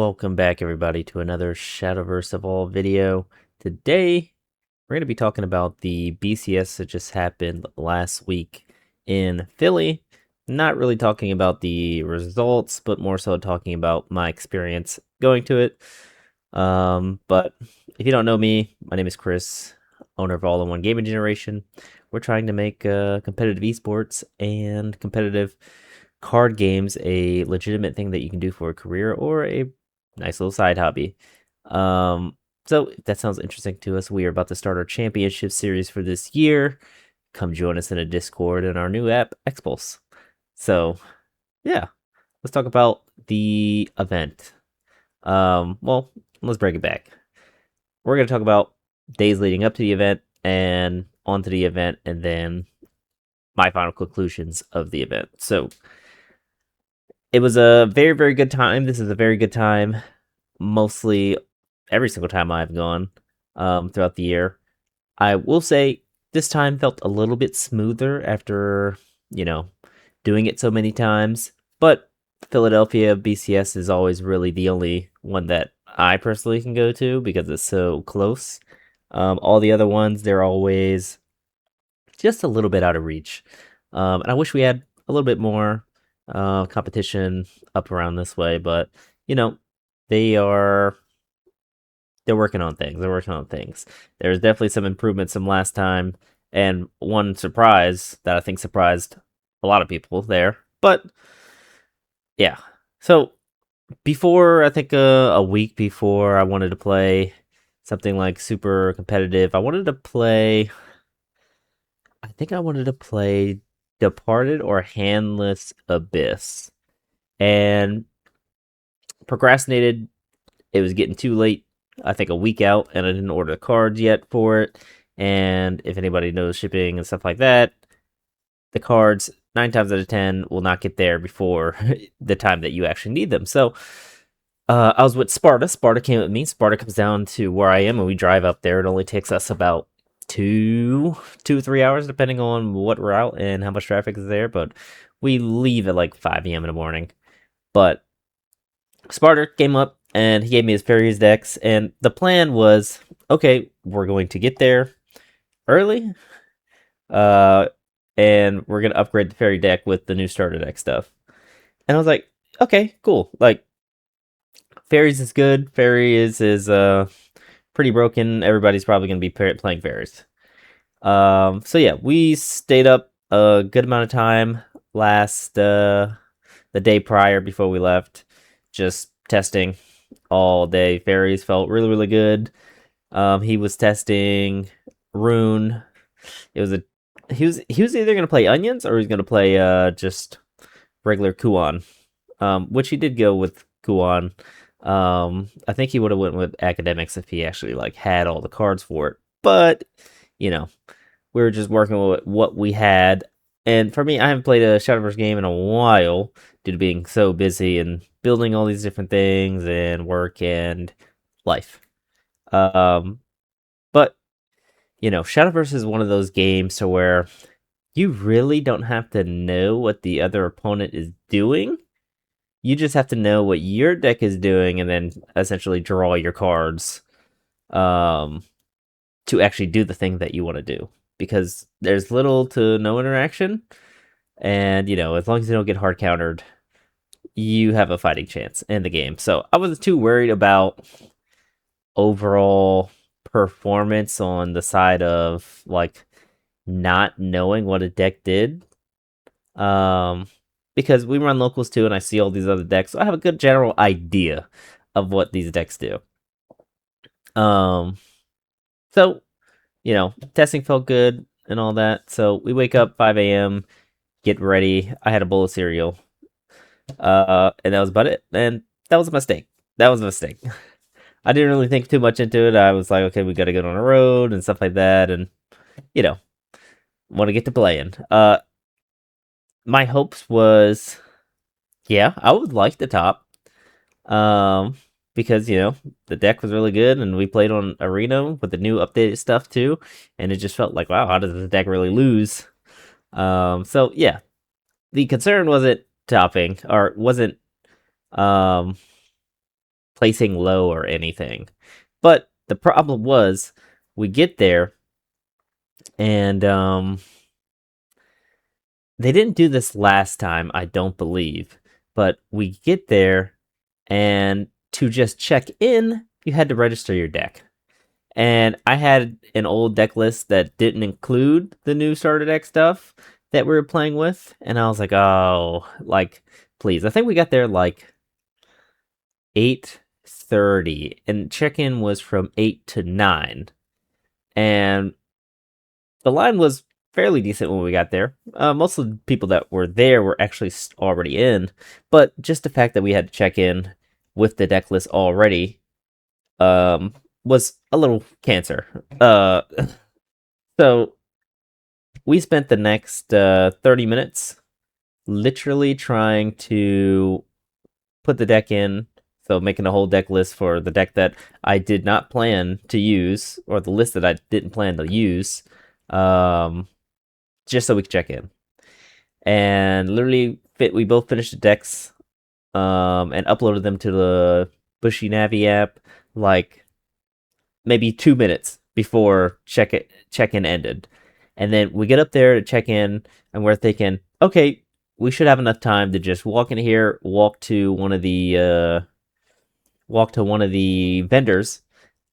Welcome back, everybody, to another Shadowverse of all video. Today, we're going to be talking about the BCS that just happened last week in Philly. Not really talking about the results, but more so talking about my experience going to it. But if you don't know me, my name is Chris, owner of All in One Gaming Generation. We're trying to make competitive esports and competitive card games a legitimate thing that you can do for a career or a nice little side hobby. So if that sounds interesting to us, we are about to start our championship series for this year. Come join us in a Discord and our new app, Xpulse. So yeah, let's talk about the event. Well, let's break it back. We're going to talk about days leading up to the event and onto the event, and then my final conclusions of the event. So it was a very, very good time. This is a very good time. Mostly every single time I've gone throughout the year. I will say this time felt a little bit smoother after, doing it so many times. But Philadelphia BCS is always really the only one that I personally can go to because it's so close. All the other ones, they're always just a little bit out of reach. And I wish we had a little bit more competition up around this way, but they are they're working on things. They're working on things. There's definitely some improvements from last time, and one surprise that I think surprised a lot of people there. But yeah, so before I think a week before I wanted to play something like super competitive, I wanted to play. I think I wanted to play Departed or Handless Abyss, and procrastinated. It was getting too late. I think a week out, and I didn't order the cards yet for it. And if anybody knows shipping and stuff like that, the cards 9 times out of 10 will not get there before the time that you actually need them. So I was with Sparta. Sparta came with me. Sparta comes down to where I am, and we drive up there. It only takes us about 2 3 hours, depending on what route and how much traffic is there. But we leave at like 5 a.m. in the morning. But Sparta came up and he gave me his Fairies decks, and the plan was, okay, we're going to get there early, uh, and we're gonna upgrade the Fairy deck with the new starter deck stuff. And I was like, okay, cool. Like, Fairies is good. Fairy is pretty broken. Everybody's probably gonna be playing Fairies. So yeah, we stayed up a good amount of time last the day prior before we left, just testing all day. Fairies felt really, really good. He was testing Rune. It was a he was either gonna play Onions or he's gonna play just regular Kuon. Which he did go with Kuon. I think he would have went with Academics if he actually like had all the cards for it. But you know, we were just working with what we had. And for me, I haven't played a Shadowverse game in a while due to being so busy and building all these different things and work and life. Um, but Shadowverse is one of those games to where you really don't have to know what the other opponent is doing. You just have to know what your deck is doing and then essentially draw your cards um, to actually do the thing that you want to do. Because there's little to no interaction, and as long as you don't get hard countered, you have a fighting chance in the game. So I wasn't too worried about overall performance on the side of like not knowing what a deck did. Because we run locals too, and I see all these other decks, so I have a good general idea of what these decks do. So testing felt good and all that. So we wake up 5 a.m., get ready. I had a bowl of cereal, and that was about it. And that was a mistake. That was a mistake. I didn't really think too much into it. I was like, okay, we got to get on the road and stuff like that, and want to get to playing. My hopes was, yeah, I would like the top, because the deck was really good, and we played on Arena with the new updated stuff too, and it just felt like, wow, how does this deck really lose? So yeah, the concern wasn't topping or wasn't placing low or anything. But the problem was, we get there, and they didn't do this last time, I don't believe. But we get there, and to just check in, you had to register your deck. And I had an old deck list that didn't include the new starter deck stuff that we were playing with, and I was like, oh, like, please. I think we got there like 8:30, and check-in was from 8 to 9. And the line was fairly decent when we got there. Most of the people that were there were actually already in, but just the fact that we had to check in with the deck list already was a little cancer. So we spent the next 30 minutes literally trying to put the deck in. So making a whole deck list for the deck that I did not plan to use, or the list that I didn't plan to use, just so we could check in. And literally, we both finished the decks and uploaded them to the Bushy Navi app like maybe 2 minutes before check-in ended. And then we get up there to check in, and we're thinking, okay, we should have enough time to just walk in here, walk to one of the vendors,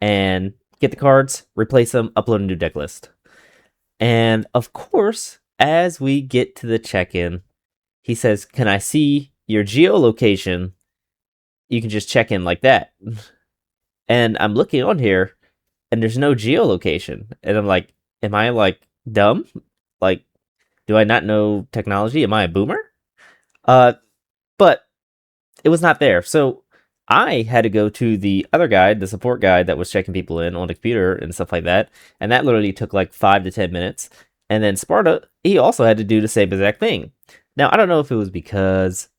and get the cards, replace them, upload a new deck list. And of course, as we get to the check-in, he says, "Can I see your geolocation? You can just check in like that." And I'm looking on here, and there's no geolocation. And I'm like, am I like dumb? Like, do I not know technology? Am I a boomer? But it was not there. So I had to go to the other guy, the support guy that was checking people in on the computer and stuff like that. And that literally took like 5 to 10 minutes. And then Sparta, he also had to do the same exact thing. Now, I don't know if it was because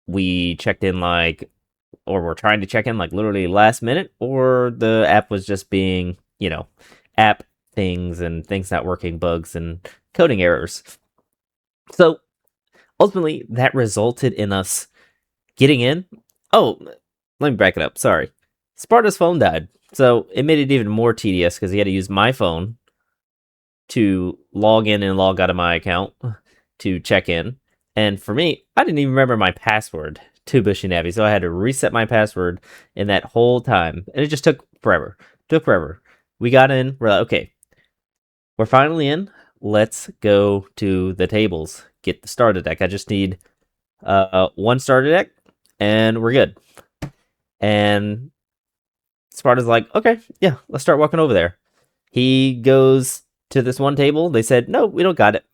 we checked in like, or we're trying to check in like literally last minute, or the app was just being, app things and things not working, bugs and coding errors. So ultimately, that resulted in us getting in. Oh, let me back it up. Sorry. Sparta's phone died. So it made it even more tedious because he had to use my phone to log in and log out of my account to check in. And for me, I didn't even remember my password to Bushy Navi. So I had to reset my password in that whole time. And it just took forever. We got in. We're like, okay, we're finally in. Let's go to the tables. Get the starter deck. I just need one starter deck, and we're good. And Sparta's like, okay, yeah, let's start walking over there. He goes to this one table. They said, no, we don't got it.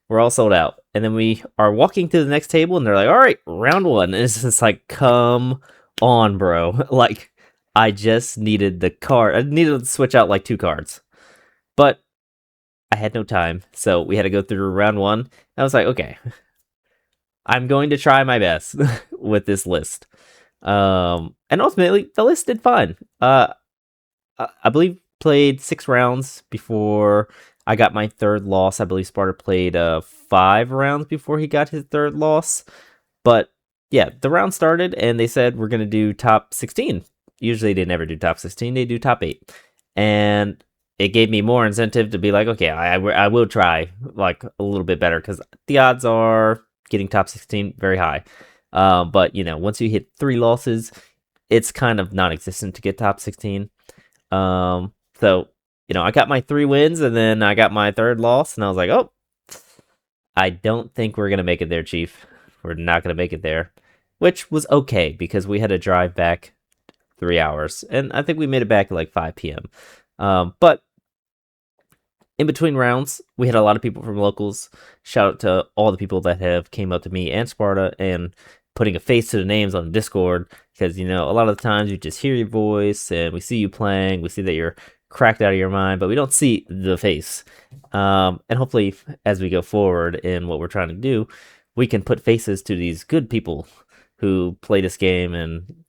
We're all sold out. And then we are walking to the next table, and they're like, all right, round one. And it's just like, come on, bro. Like, I just needed the card. I needed to switch out like 2 cards. But I had no time, so we had to go through round one. And I was like, okay, I'm going to try my best with this list. And ultimately, the list did fine. I believe played 6 rounds before I got my 3rd loss. I believe Sparta played 5 rounds before he got his 3rd loss. But yeah, the round started, and they said we're going to do top 16. Usually they never do top 16, they do top 8. And it gave me more incentive to be like, okay, I will try like a little bit better, because the odds are getting top 16 very high. But once you hit 3 losses, it's kind of non-existent to get top 16. So I got my 3 wins, and then I got my 3rd loss, and I was like, oh, I don't think we're gonna make it there, Chief. We're not gonna make it there, which was okay because we had to drive back 3 hours, and I think we made it back at like 5 p.m. But in between rounds, we had a lot of people from locals. Shout out to all the people that have came up to me and Sparta and putting a face to the names on Discord, because a lot of the times you just hear your voice and we see you playing, we see that you're cracked out of your mind, but we don't see the face. And hopefully, as we go forward in what we're trying to do, we can put faces to these good people who play this game and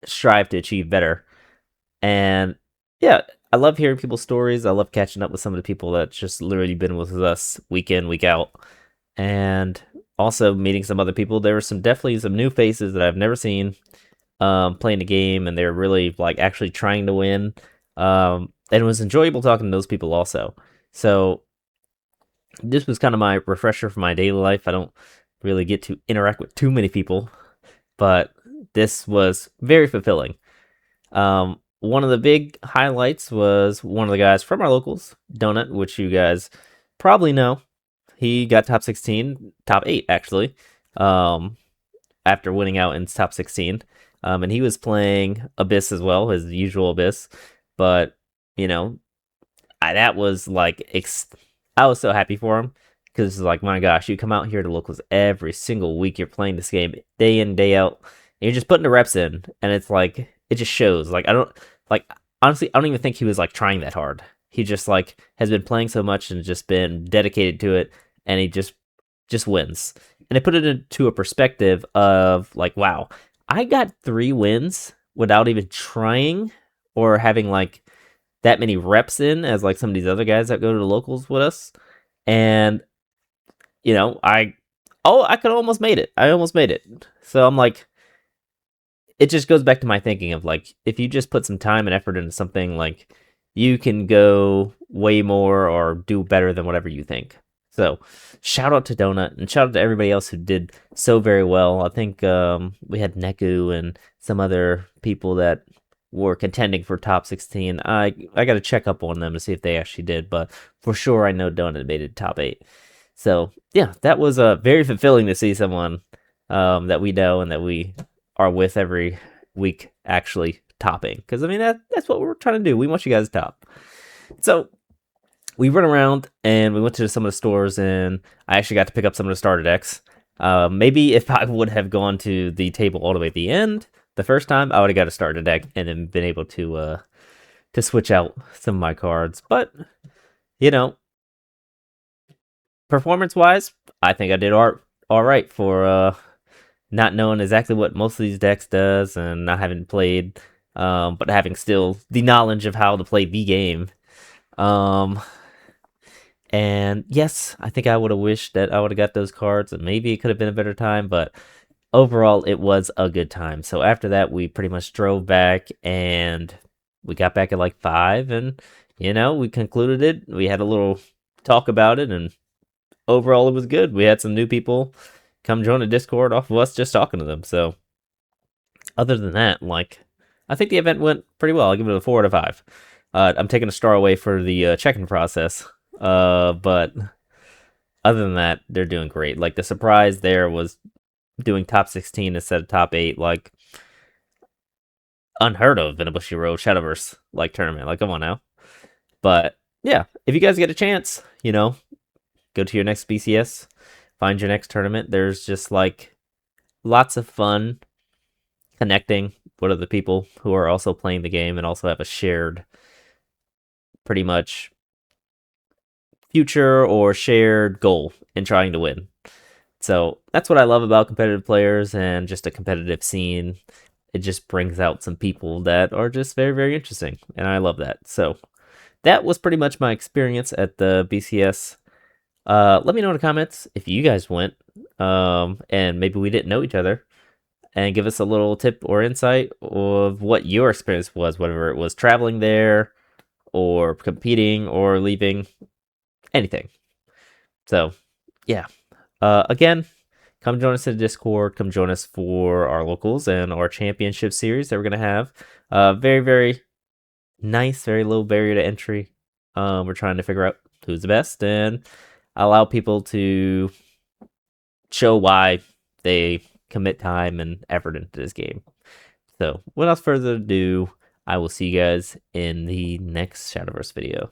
strive to achieve better. And yeah, I love hearing people's stories. I love catching up with some of the people that's just literally been with us week in, week out. And also meeting some other people. There were definitely some new faces that I've never seen. playing the game, and they're really like actually trying to win. And it was enjoyable talking to those people also. So this was kind of my refresher for my daily life. I don't really get to interact with too many people, but this was very fulfilling. One of the big highlights was one of the guys from our locals, Donut, which you guys probably know. He got top 16, top 8 actually, after winning out in top 16. And he was playing Abyss as well, his usual Abyss. But, you know, that was like, I was so happy for him because, like, my gosh, you come out here to locals every single week. You're playing this game day in, day out. And you're just putting the reps in. And it's like, it just shows. Like, I don't, like, honestly, I don't even think he was like trying that hard. He just like has been playing so much and just been dedicated to it. And he just wins. And it put it into a perspective of like, wow, I got 3 wins without even trying or having like that many reps in as like some of these other guys that go to the locals with us. And I could almost made it. I almost made it. So I'm like, it just goes back to my thinking of like, if you just put some time and effort into something, like you can go way more or do better than whatever you think. So shout out to Donut and shout out to everybody else who did so very well. I think we had Neku and some other people that were contending for top 16. I got to check up on them to see if they actually did, but for sure I know Donut made it top 8. So yeah, that was very fulfilling to see someone that we know and that we are with every week actually topping. Because I mean that's what we're trying to do. We want you guys to top. So we went around and we went to some of the stores, and I actually got to pick up some of the starter decks. Maybe if I would have gone to the table all the way at the end the first time, I would have got a starter deck and then been able to switch out some of my cards. But you know, performance wise, I think I did all right for not knowing exactly what most of these decks does and not having played, but having still the knowledge of how to play the game. And yes, I think I would have wished that I would have got those cards, and maybe it could have been a better time, but overall, it was a good time. So after that, we pretty much drove back, and we got back at like 5, and we concluded it. We had a little talk about it, and overall, it was good. We had some new people come join the Discord off of us just talking to them. So other than that, like, I think the event went pretty well. I'll give it a 4 out of 5. I'm taking a star away for the check-in process. But other than that, they're doing great. Like, the surprise there was doing top 16 instead of top 8, like, unheard of in a Bushiroad Shadowverse like tournament. Like, come on now. But yeah, if you guys get a chance, go to your next BCS, find your next tournament. There's just like lots of fun connecting with other people who are also playing the game and also have a shared, pretty much, future or shared goal in trying to win. So that's what I love about competitive players and just a competitive scene. It just brings out some people that are just very, very interesting, and I love that. So that was pretty much my experience at the BCS. Let me know in the comments if you guys went, and maybe we didn't know each other, and give us a little tip or insight of what your experience was, whether it was traveling there or competing or leaving, anything. So yeah, again, come join us in the Discord. Come join us for our locals and our championship series that we're gonna have. Very, very nice, very low barrier to entry. We're trying to figure out who's the best and allow people to show why they commit time and effort into this game. So without further ado, I will see you guys in the next Shadowverse video.